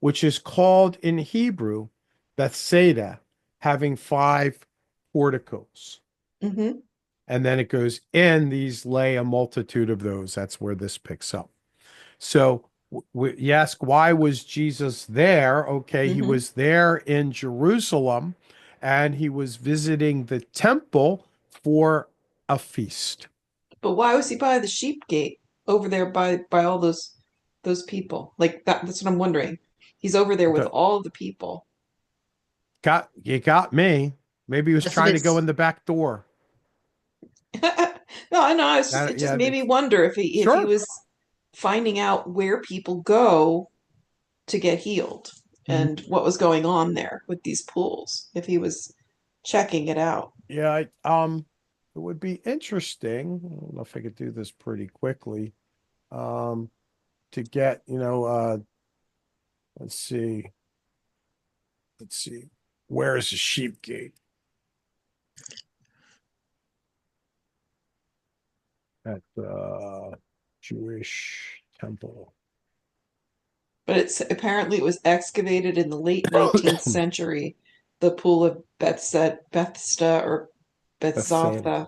which is called in Hebrew Bethsaida, having 5 porticos. Hmm. And then it goes, in these lay a multitude of those. That's where this picks up. So you ask, why was Jesus there? Okay, he Hmm. was there in Jerusalem and he was visiting the temple for a feast. But why was he by the sheep gate over there by all those people? Like that's what I'm wondering. He's over there with The- all the people. you got me. Maybe he was Because of trying to go his in the back door. No, I know. It just Yeah, made me wonder if he sure. was finding out where people go to get healed Mhm. and what was going on there with these pools. If he was checking it out. Yeah, it would be interesting. I don't know if I could do this pretty quickly. Um, to get, let's see. Let's see. Where is the sheep gate? At the Jewish temple. But it's apparently it was excavated in the late 19th century. The pool of Bethesda or Bethsaida. Bethzatha.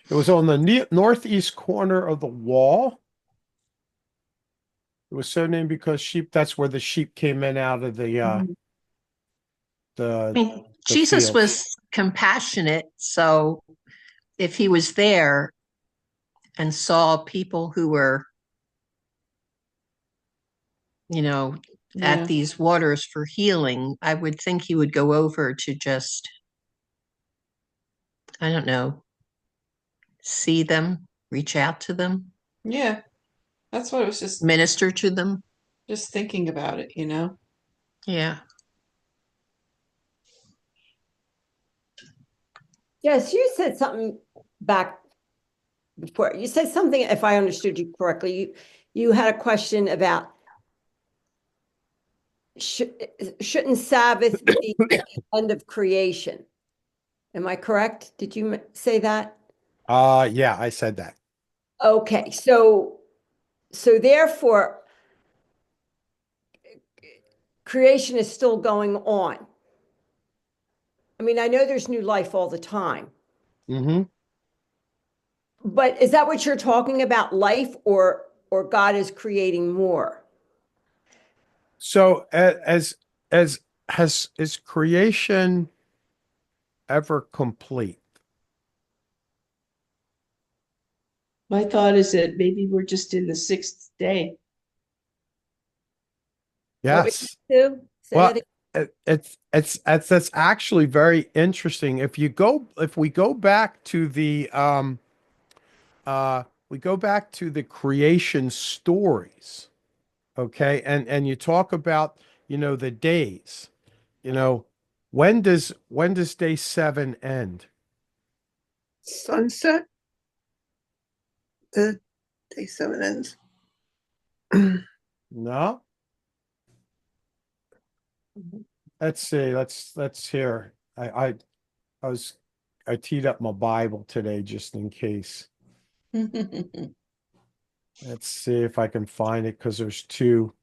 It was on the northeast corner of the wall. It was so named because that's where the sheep came in out of the Mhm. I the mean, the Jesus fields. was compassionate, so if he was there and saw people who were, you know, at Yeah. these waters for healing, I would think he would go over to just, I don't know, see them, reach out to them, Yeah. That's what I was minister to them. just thinking about it, you know? Yeah. Yes, you said something back before. You said something, if I understood you correctly, you had a question about shouldn't Sabbath be the end of creation? Am I correct? Did you say that? Yeah, I said that. Okay, so therefore, creation is still going on. I mean, I know there's new life all the time, Mm-hmm. but is that what you're talking about, life, or God is creating more? So as is creation ever complete? My thought is that maybe we're just in the 6th day. What would Yes. you do? Say Well, that that's actually very interesting. If we go back to the we go back to the creation stories, okay, and you talk about, the days, you know, when does day 7 end? Sunset, the day 7 ends. No? Let's see. Let's hear. I was I teed up my Bible today just in case. Let's see if I can find it because there's two.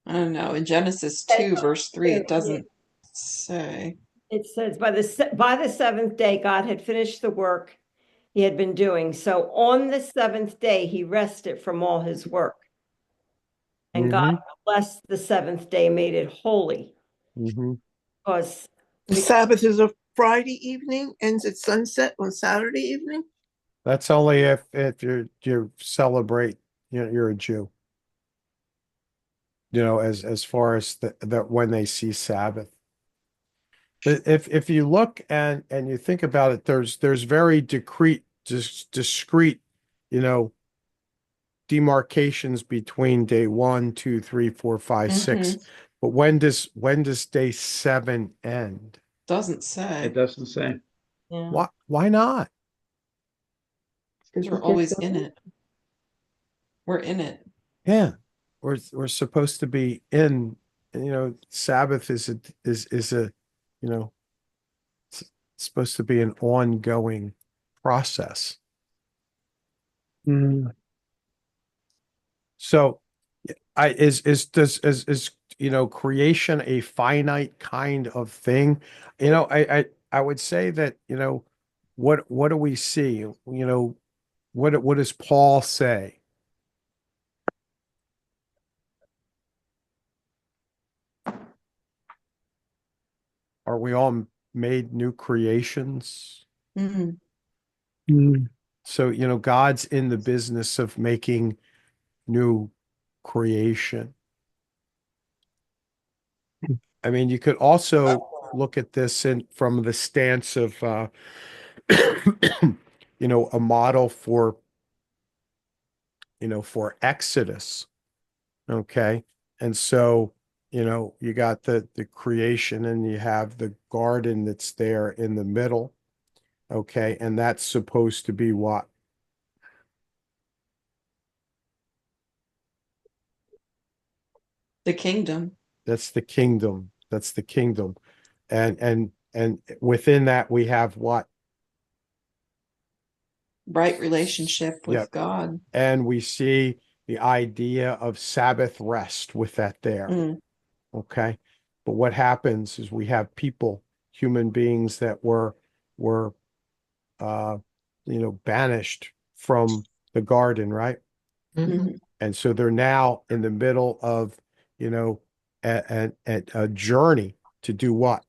I don't know. In Genesis Yes, 2, verse 3, it yeah. doesn't say. It says by the seventh day, God had finished the work he had been doing. So on the seventh day, he rested from all his work. And God Mm-hmm. blessed the seventh day, made it holy, Mm-hmm. because The Sabbath is a Friday evening, ends at sunset on Saturday evening. That's only if you celebrate, you're a Jew. As far as that when they see Sabbath. But if you look and you think about it, there's very discrete, you know, demarcations between day 1, 2, 3, 4, 5, 6. But when does day 7 end? Doesn't say. It doesn't say. Yeah. Why not? Because we're always in it. We're in it. Yeah. We're supposed to be in, Sabbath is a, it's supposed to be an ongoing process. So is creation a finite kind of thing? I would say that, what do we see? What does Paul say? Are we all made new creations? Mhm. So, God's in the business of making new creation. I mean, you could also look at this from the stance of, a model for Exodus. Okay. And so, you got the creation and you have the garden that's there in the middle. Okay. And that's supposed to be what? The kingdom. That's the kingdom. That's the kingdom. And within that we have what? Right relationship with Yep. God. And we see the idea of Sabbath rest with that there. Okay. But what happens is we have people, human beings that were banished from the garden, right? Mhm. And so they're now in the middle of, a journey to do what?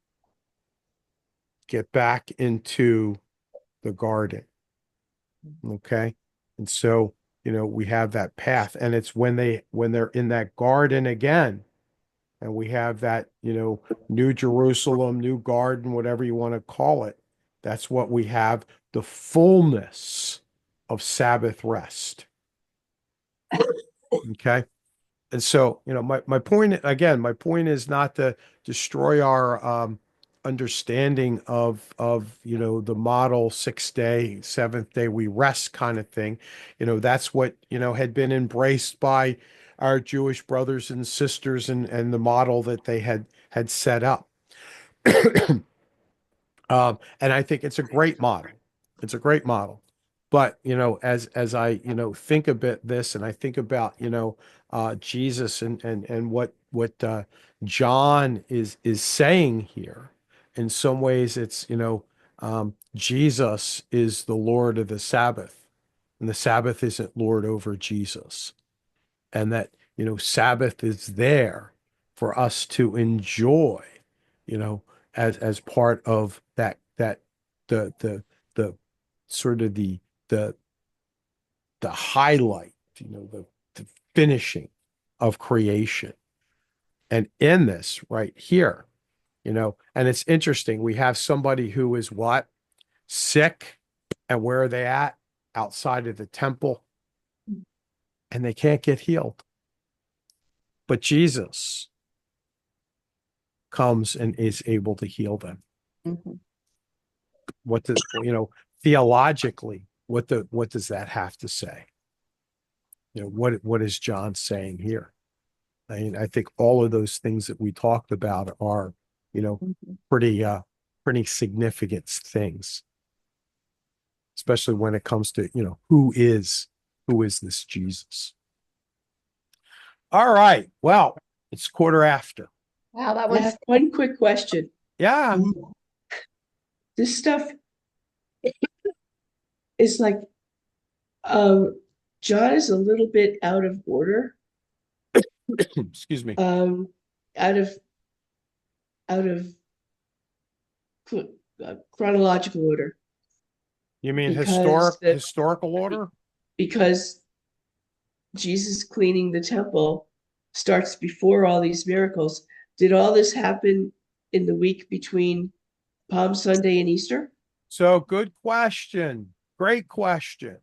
Get back into the garden. Okay. And so, we have that path, and it's when they're in that garden again, and we have that, New Jerusalem, new garden, whatever you want to call it. That's what we have, the fullness of Sabbath rest. Okay. And so, my point is not to destroy our understanding of the model 6-day, 7th day we rest kind of thing. That's what had been embraced by our Jewish brothers and sisters, and the model that they had set up. And I think it's a great model. It's a great model. But, as I, think a bit this, and I think about, Jesus and what John is saying here. In some ways, it's, Jesus is the Lord of the Sabbath, and the Sabbath isn't Lord over Jesus. And that, Sabbath is there for us to enjoy, as part of the sort of the highlight, the finishing of creation. And in this right here, and it's interesting, we have somebody who is what? Sick. And where are they at? Outside of the temple. And they can't get healed. But Jesus comes and is able to heal them. What does, theologically, what does that have to say? What is John saying here? I mean, I think all of those things that we talked about are, pretty significant things, especially when it comes to, who is this Jesus? All right. Well, it's 15:15. Wow, that I have one quick question. Yeah. This stuff is like, John is a little bit out of order. Excuse me. Out of chronological order You mean Because the- historical order? because Jesus cleaning the temple starts before all these miracles. Did all this happen in the week between Palm Sunday and Easter? So good question. Great question.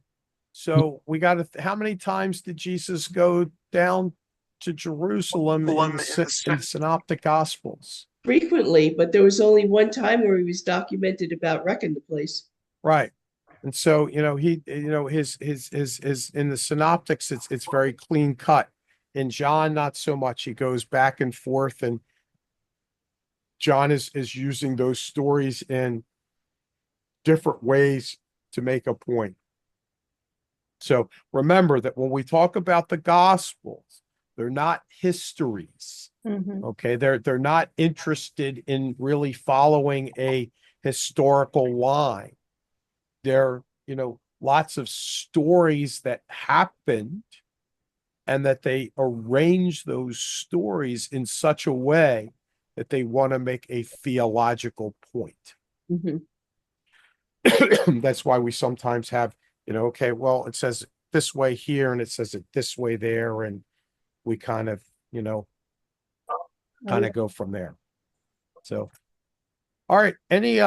So we got to, how many times did Jesus go down to Jerusalem in the synoptic gospels? Frequently, but there was only one time where he was documented about wrecking the place. Right. And so, his in the synoptics, it's very clean cut. In John, not so much. He goes back and forth, and John is using those stories in different ways to make a point. So remember that when we talk about the gospels, they're not histories. Okay, they're not interested in really following a historical line. They're, lots of stories that happened, and that they arrange those stories in such a way that they want to make a theological point. That's why we sometimes have, okay, well, it says this way here and it says it this way there, and we kind of go from there. So, all right, any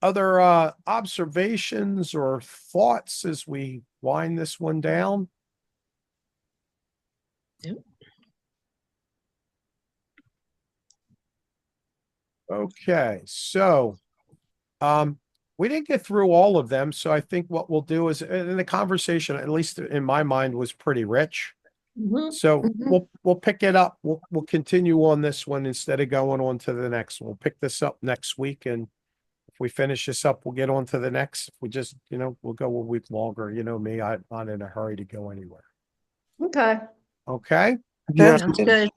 other observations or thoughts as we wind this one down? Okay, so we didn't get through all of them, so I think what we'll do is, and the conversation, at least in my mind, was pretty rich. So we'll pick it up. We'll continue on this one instead of going on to the next one. We'll pick this up next week, and if we finish this up, we'll get on to the next. If we just, we'll go a week longer. You know me, I'm not in a hurry to go anywhere. Okay. Okay. That's Sounds good. good.